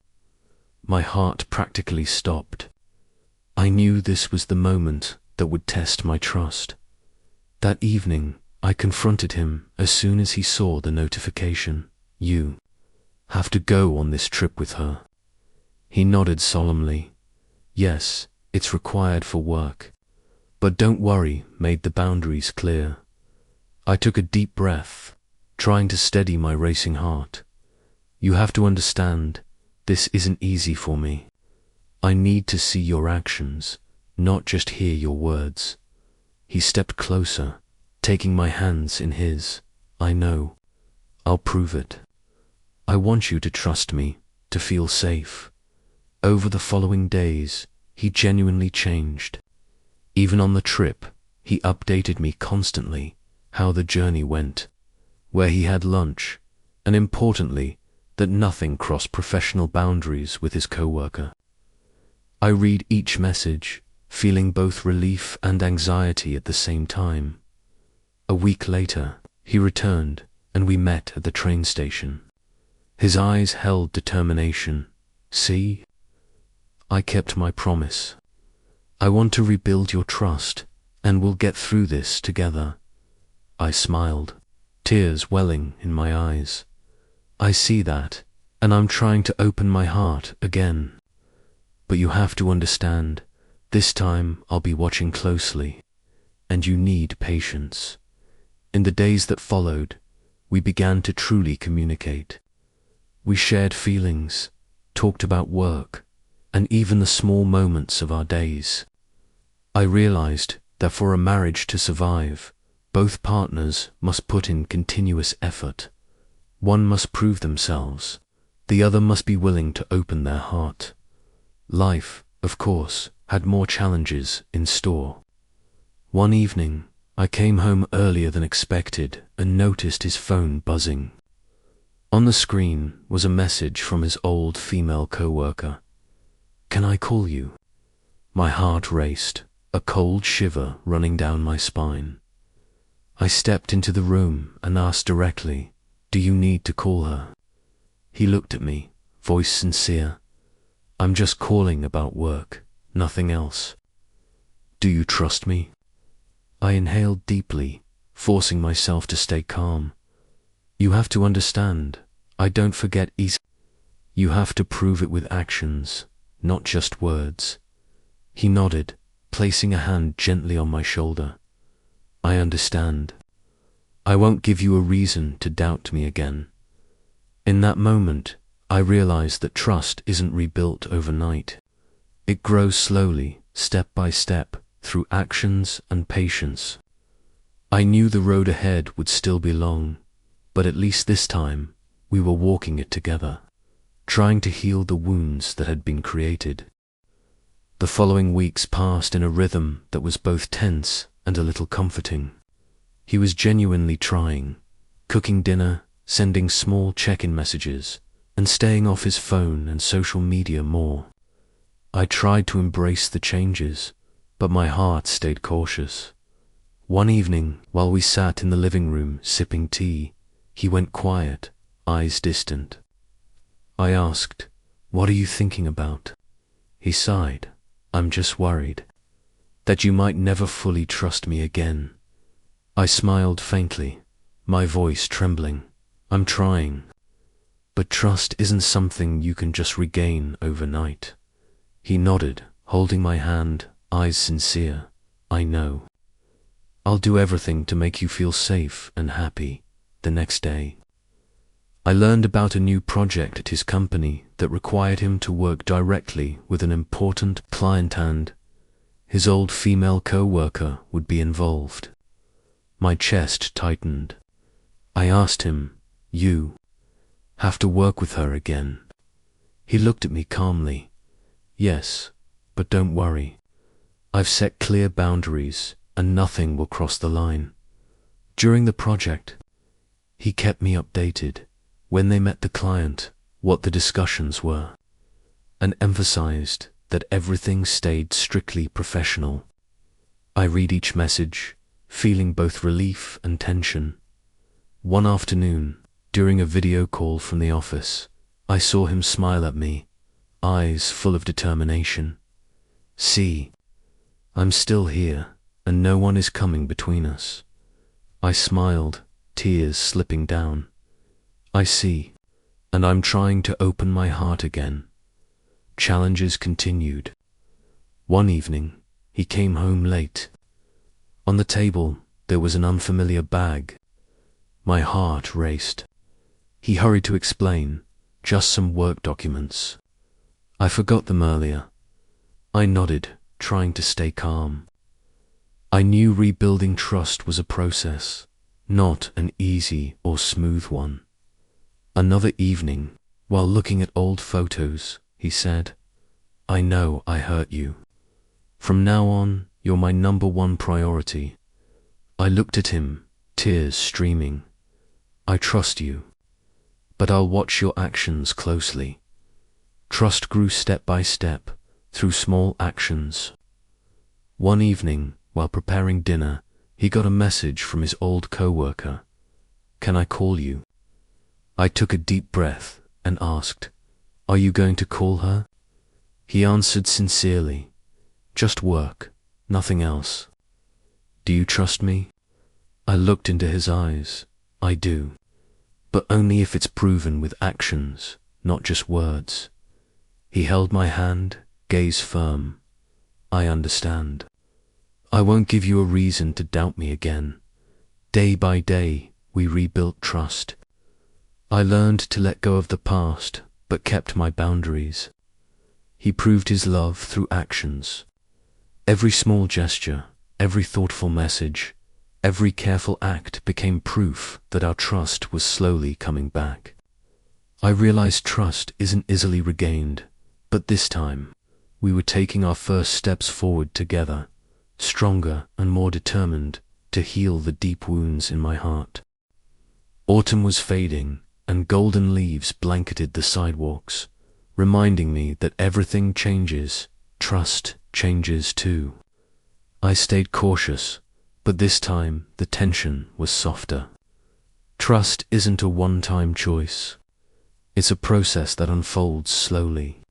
My heart practically stopped. I knew this was the moment that would test my trust. That evening, I confronted him as soon as he saw the notification. "You have to go on this trip with her." He nodded solemnly. "Yes, it's required for work. But don't worry," made the boundaries clear. I took a deep breath, trying to steady my racing heart. "You have to understand, this isn't easy for me. I need to see your actions, not just hear your words." He stepped closer, taking my hands in his. "I know. I'll prove it. I want you to trust me, to feel safe." Over the following days, he genuinely changed. Even on the trip, he updated me constantly, how the journey went, where he had lunch, and importantly, that nothing crossed professional boundaries with his coworker. I read each message, feeling both relief and anxiety at the same time. A week later, he returned, and we met at the train station. His eyes held determination. "See? I kept my promise. I want to rebuild your trust, and we'll get through this together. I smiled, tears welling in my eyes. I see that, and I'm trying to open my heart again. But you have to understand, this time I'll be watching closely, and you need patience. In the days that followed, we began to truly communicate. We shared feelings, talked about work, and even the small moments of our days. I realized that for a marriage to survive, both partners must put in continuous effort. One must prove themselves, the other must be willing to open their heart. Life, of course, had more challenges in store. One evening, I came home earlier than expected and noticed his phone buzzing. On the screen was a message from his old female coworker. "Can I call you?" My heart raced, a cold shiver running down my spine. I stepped into the room and asked directly, "Do you need to call her?" He looked at me, voice sincere. "I'm just calling about work, nothing else." "Do you trust me?" I inhaled deeply, forcing myself to stay calm. "You have to understand, I don't forget easily. You have to prove it with actions, not just words." He nodded, placing a hand gently on my shoulder. "I understand. I won't give you a reason to doubt me again." In that moment, I realized that trust isn't rebuilt overnight. It grows slowly, step by step, through actions and patience. I knew the road ahead would still be long, but at least this time, we were walking it together, trying to heal the wounds that had been created. The following weeks passed in a rhythm that was both tense and a little comforting. He was genuinely trying, cooking dinner, sending small check-in messages, and staying off his phone and social media more. I tried to embrace the changes, but my heart stayed cautious. One evening, while we sat in the living room sipping tea, he went quiet, eyes distant. I asked, "What are you thinking about?" He sighed, "I'm just worried that you might never fully trust me again." I smiled faintly, my voice trembling. "I'm trying. But trust isn't something you can just regain overnight." He nodded, holding my hand, eyes sincere. "I know. I'll do everything to make you feel safe and happy." The next day, I learned about a new project at his company that required him to work directly with an important client, and his old female co-worker would be involved. My chest tightened. I asked him, "You have to work with her again?" He looked at me calmly. "Yes, but don't worry. I've set clear boundaries and nothing will cross the line." During the project, he kept me updated when they met the client, what the discussions were, and emphasized that everything stayed strictly professional. I read each message, feeling both relief and tension. One afternoon, during a video call from the office, I saw him smile at me, eyes full of determination. "See, I'm still here, and no one is coming between us." I smiled, tears slipping down. "I see, and I'm trying to open my heart again." Challenges continued. One evening, he came home late. On the table, there was an unfamiliar bag. My heart raced. He hurried to explain, "Just some work documents. I forgot them earlier." I nodded, trying to stay calm. I knew rebuilding trust was a process, not an easy or smooth one. Another evening, while looking at old photos, he said, "I know I hurt you. From now on, you're my number one priority." I looked at him, tears streaming. "I trust you, but I'll watch your actions closely." Trust grew step by step, through small actions. One evening, while preparing dinner, he got a message from his old coworker. "Can I call you?" I took a deep breath and asked, "Are you going to call her?" He answered sincerely, "Just work, nothing else." "Do you trust me?" I looked into his eyes. "I do, but only if it's proven with actions, not just words." He held my hand, gaze firm. "I understand. I won't give you a reason to doubt me again." Day by day, we rebuilt trust. I learned to let go of the past, but kept my boundaries. He proved his love through actions. Every small gesture, every thoughtful message, every careful act became proof that our trust was slowly coming back. I realized trust isn't easily regained, but this time, we were taking our first steps forward together, stronger and more determined to heal the deep wounds in my heart. Autumn was fading, and golden leaves blanketed the sidewalks, reminding me that everything changes, trust changes too. I stayed cautious, but this time the tension was softer. Trust isn't a one-time choice. It's a process that unfolds slowly,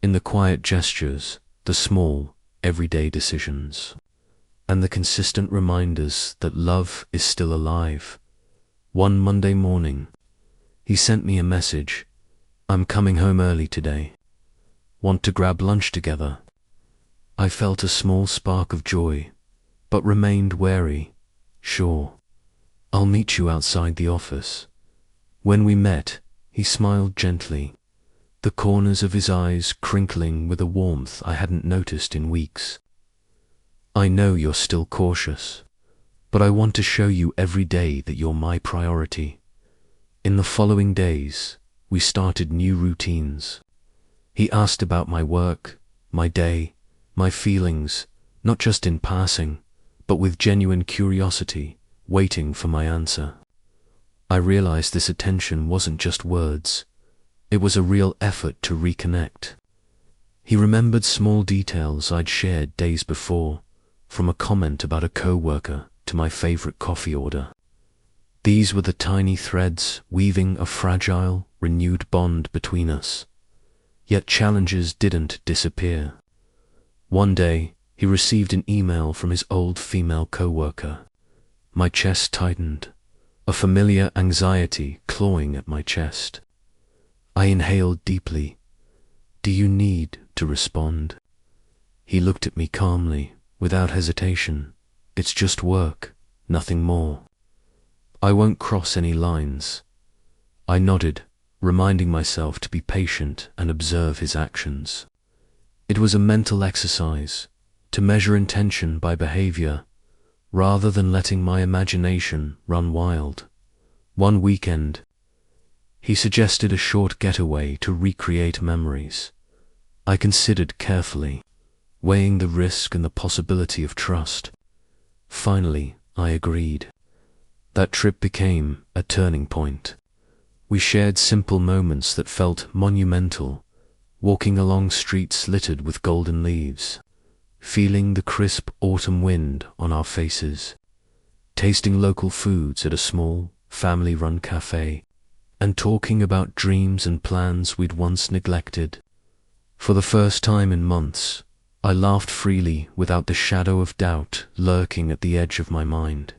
in the quiet gestures, the small, everyday decisions, and the consistent reminders that love is still alive. One Monday morning, he sent me a message. "I'm coming home early today. Want to grab lunch together?" I felt a small spark of joy, but remained wary. "Sure, I'll meet you outside the office." When we met, he smiled gently, the corners of his eyes crinkling with a warmth I hadn't noticed in weeks. "I know you're still cautious, but I want to show you every day that you're my priority." In the following days, we started new routines. He asked about my work, my day, my feelings, not just in passing, but with genuine curiosity, waiting for my answer. I realized this attention wasn't just words. It was a real effort to reconnect. He remembered small details I'd shared days before, from a comment about a coworker to my favorite coffee order. These were the tiny threads weaving a fragile, renewed bond between us. Yet challenges didn't disappear. One day, he received an email from his old female coworker. My chest tightened, a familiar anxiety clawing at my chest. I inhaled deeply. "Do you need to respond?" He looked at me calmly, without hesitation. "It's just work, nothing more. I won't cross any lines." I nodded, reminding myself to be patient and observe his actions. It was a mental exercise, to measure intention by behavior, rather than letting my imagination run wild. One weekend, he suggested a short getaway to recreate memories. I considered carefully, weighing the risk and the possibility of trust. Finally, I agreed. That trip became a turning point. We shared simple moments that felt monumental, walking along streets littered with golden leaves, feeling the crisp autumn wind on our faces, tasting local foods at a small, family-run cafe, and talking about dreams and plans we'd once neglected. For the first time in months, I laughed freely without the shadow of doubt lurking at the edge of my mind.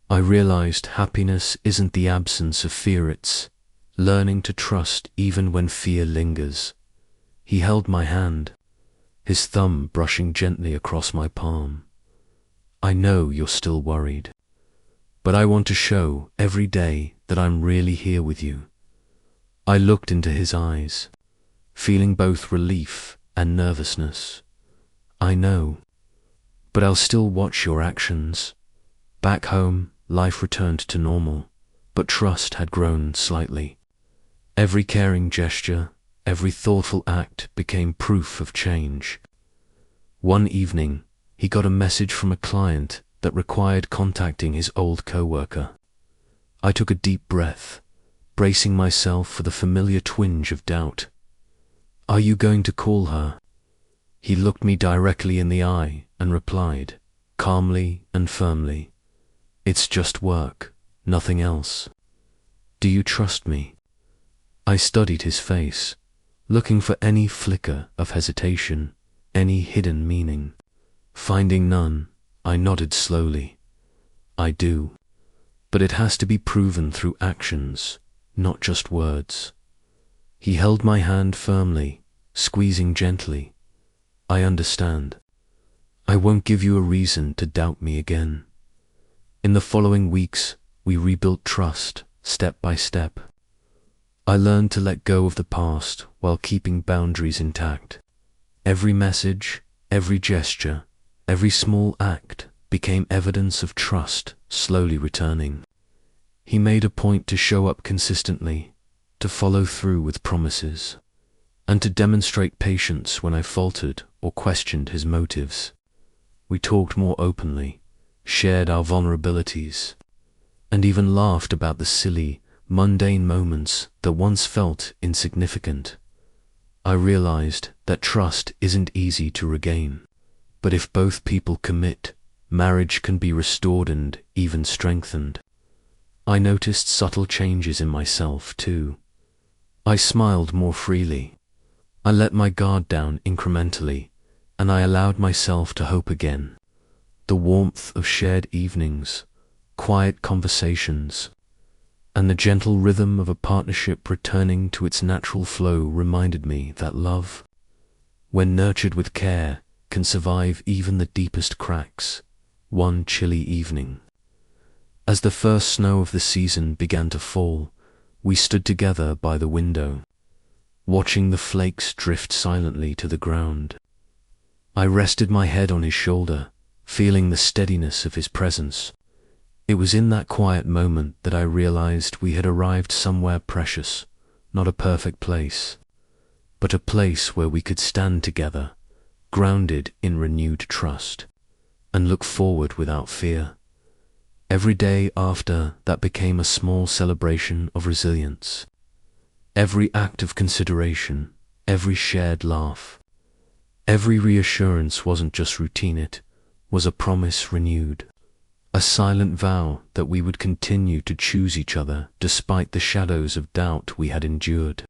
I realized happiness isn't the absence of fear, it's learning to trust even when fear lingers. He held my hand, his thumb brushing gently across my palm. "I know you're still worried, but I want to show every day that I'm really here with you." I looked into his eyes, feeling both relief and nervousness. "I know, but I'll still watch your actions." Back home, life returned to normal, but trust had grown slightly. Every caring gesture, every thoughtful act became proof of change. One evening, he got a message from a client that required contacting his old coworker. I took a deep breath, bracing myself for the familiar twinge of doubt. "Are you going to call her?" He looked me directly in the eye and replied, calmly and firmly, "It's just work, nothing else. Do you trust me?" I studied his face, looking for any flicker of hesitation, any hidden meaning. Finding none, I nodded slowly. I do. But it has to be proven through actions, not just words. He held my hand firmly, squeezing gently. I understand. I won't give you a reason to doubt me again. In the following weeks, we rebuilt trust, step by step. I learned to let go of the past while keeping boundaries intact. Every message, every gesture, every small act became evidence of trust slowly returning. He made a point to show up consistently, to follow through with promises, and to demonstrate patience when I faltered or questioned his motives. We talked more openly, shared our vulnerabilities, and even laughed about the silly, mundane moments that once felt insignificant. I realized that trust isn't easy to regain, but if both people commit, marriage can be restored and even strengthened. I noticed subtle changes in myself too. I smiled more freely. I let my guard down incrementally, and I allowed myself to hope again. The warmth of shared evenings, quiet conversations, and the gentle rhythm of a partnership returning to its natural flow reminded me that love, when nurtured with care, can survive even the deepest cracks. One chilly evening, as the first snow of the season began to fall, we stood together by the window, watching the flakes drift silently to the ground. I rested my head on his shoulder, feeling the steadiness of his presence. It was in that quiet moment that I realized we had arrived somewhere precious, not a perfect place, but a place where we could stand together, grounded in renewed trust, and look forward without fear. Every day after that became a small celebration of resilience. Every act of consideration, every shared laugh, every reassurance wasn't just routine, it was a promise renewed. A silent vow that we would continue to choose each other despite the shadows of doubt we had endured.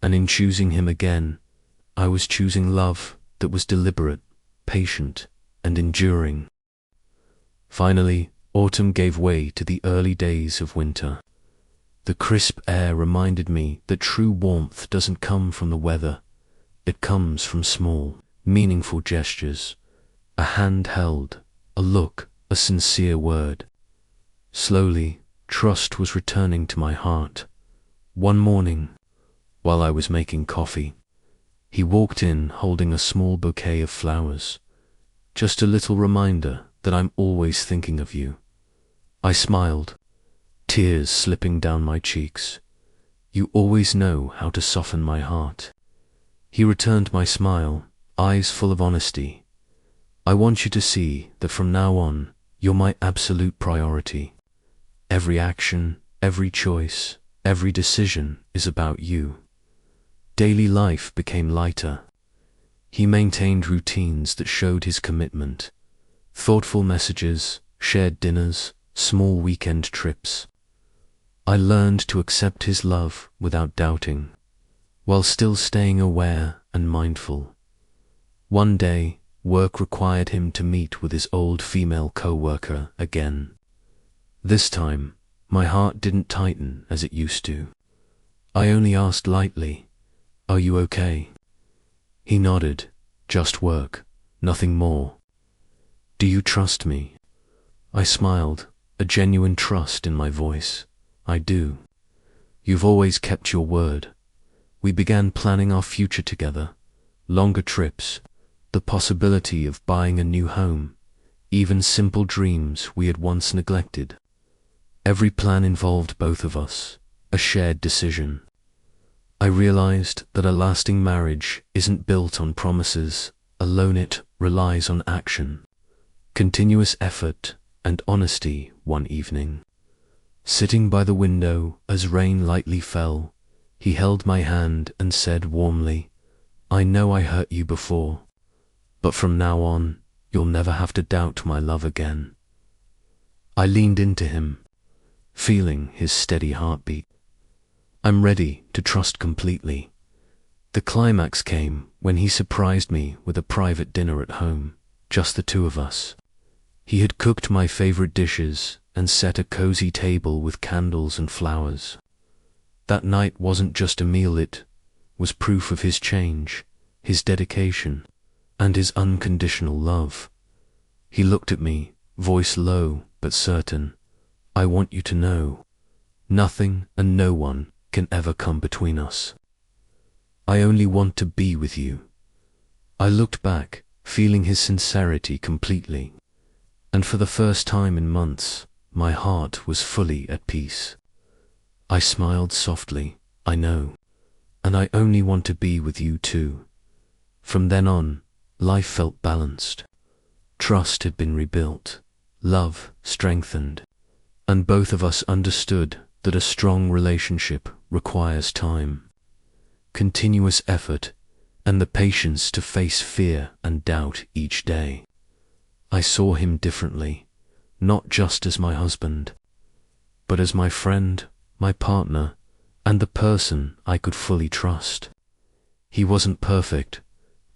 And in choosing him again, I was choosing love that was deliberate, patient, and enduring. Finally, autumn gave way to the early days of winter. The crisp air reminded me that true warmth doesn't come from the weather. It comes from small, meaningful gestures. A hand held, a look, a sincere word. Slowly, trust was returning to my heart. One morning, while I was making coffee, he walked in holding a small bouquet of flowers. Just a little reminder that I'm always thinking of you. I smiled, tears slipping down my cheeks. You always know how to soften my heart. He returned my smile, eyes full of honesty. I want you to see that from now on, you're my absolute priority. Every action, every choice, every decision is about you. Daily life became lighter. He maintained routines that showed his commitment. Thoughtful messages, shared dinners, small weekend trips. I learned to accept his love without doubting, while still staying aware and mindful. One day, work required him to meet with his old female coworker again. This time, my heart didn't tighten as it used to. I only asked lightly, "Are you okay?" He nodded, "Just work, nothing more." "Do you trust me?" I smiled, a genuine trust in my voice. "I do. You've always kept your word." We began planning our future together, longer trips, the possibility of buying a new home, even simple dreams we had once neglected. Every plan involved both of us, a shared decision. I realized that a lasting marriage isn't built on promises alone, it relies on action, continuous effort, and honesty. One evening, sitting by the window as rain lightly fell, he held my hand and said warmly, "I know I hurt you before, but from now on, you'll never have to doubt my love again." I leaned into him, feeling his steady heartbeat. "I'm ready to trust completely. The climax came when he surprised me with a private dinner at home, just the two of us. He had cooked my favorite dishes and set a cozy table with candles and flowers. That night wasn't just a meal, it was proof of his change, his dedication, and his unconditional love. He looked at me, voice low but certain. "I want you to know, nothing and no one can ever come between us. I only want to be with you." I looked back, feeling his sincerity completely, and for the first time in months, my heart was fully at peace. I smiled softly. "I know, and I only want to be with you too." From then on, life felt balanced. Trust had been rebuilt, love strengthened, and both of us understood that a strong relationship requires time, continuous effort, and the patience to face fear and doubt each day. I saw him differently, not just as my husband, but as my friend, my partner, and the person I could fully trust. He wasn't perfect,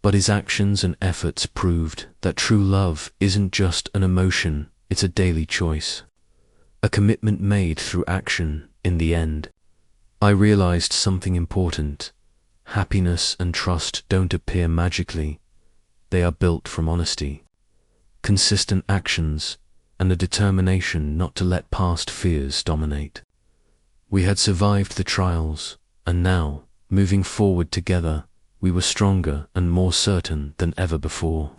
but his actions and efforts proved that true love isn't just an emotion, it's a daily choice, a commitment made through action. In the end, I realized something important. Happiness and trust don't appear magically. They are built from honesty, consistent actions, and a determination not to let past fears dominate. We had survived the trials, and now, moving forward together, we were stronger and more certain than ever before.